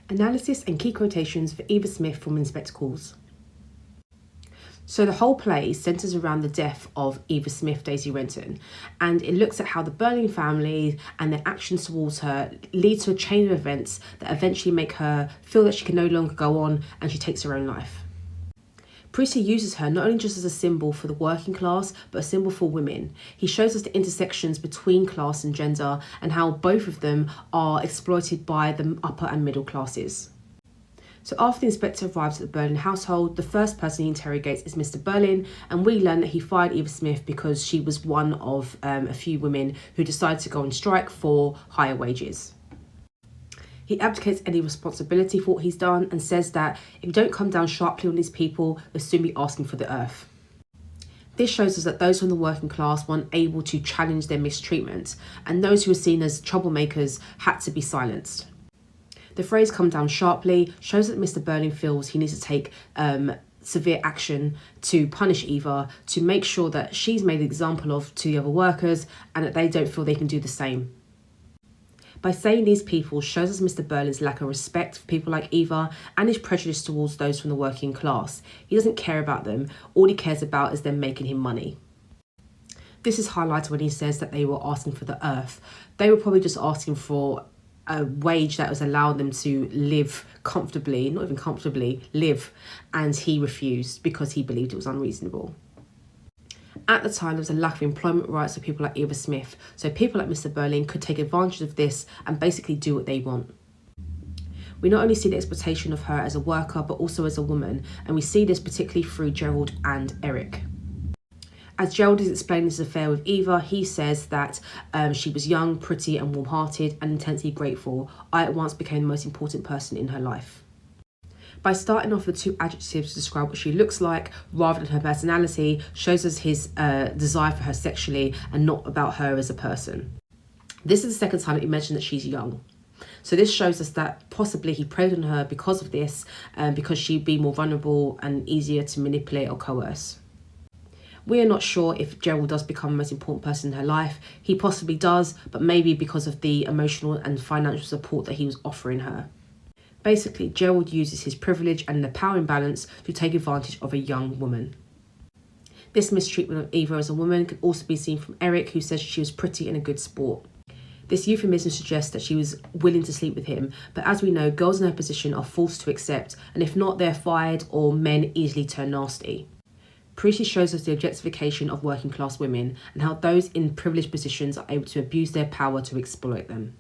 Analysis and key quotations for Eva Smith from In Spectacles. So the whole play centres around the death of Eva Smith, Daisy Renton, and it looks at how the Berlin family and their actions towards her lead to a chain of events that eventually make her feel that she can no longer go on, and she takes her own life. Priestley uses her not only just as a symbol for the working class, but a symbol for women. He shows us the intersections between class and gender and how both of them are exploited by the upper and middle classes. So after the inspector arrives at the Berlin household, the first person he interrogates is Mr. Berlin, and we learn that he fired Eva Smith because she was one of a few women who decided to go on strike for higher wages. He abdicates any responsibility for what he's done and says that if you don't come down sharply on these people, they'll soon be asking for the earth. This shows us that those from the working class were unable to challenge their mistreatment, and those who were seen as troublemakers had to be silenced. The phrase "come down sharply" shows that Mr. Berlin feels he needs to take severe action to punish Eva, to make sure that she's made an example of to the other workers and that they don't feel they can do the same. By saying these people shows us Mr. Berlin's lack of respect for people like Eva and his prejudice towards those from the working class. He doesn't care about them. All he cares about is them making him money. This is highlighted when he says that they were asking for the earth. They were probably just asking for a wage that was allowing them to live comfortably, not even comfortably, live, and he refused because he believed it was unreasonable. At the time, there was a lack of employment rights for people like Eva Smith, so people like Mr. Berlin could take advantage of this and basically do what they want. We not only see the exploitation of her as a worker, but also as a woman, and we see this particularly through Gerald and Eric. As Gerald is explaining his affair with Eva, he says that she was young, pretty and warm-hearted and intensely grateful. I at once became the most important person in her life. By starting off with 2 adjectives to describe what she looks like rather than her personality, shows us his desire for her sexually and not about her as a person. This is the second time that he mentioned that she's young. So this shows us that possibly he preyed on her because of this, because she'd be more vulnerable and easier to manipulate or coerce. We are not sure if Gerald does become the most important person in her life. He possibly does, but maybe because of the emotional and financial support that he was offering her. Basically, Gerald uses his privilege and the power imbalance to take advantage of a young woman. This mistreatment of Eva as a woman could also be seen from Eric, who says she was pretty and a good sport. This euphemism suggests that she was willing to sleep with him, but as we know, girls in her position are forced to accept, and if not, they're fired or men easily turn nasty. Priestley shows us the objectification of working class women and how those in privileged positions are able to abuse their power to exploit them.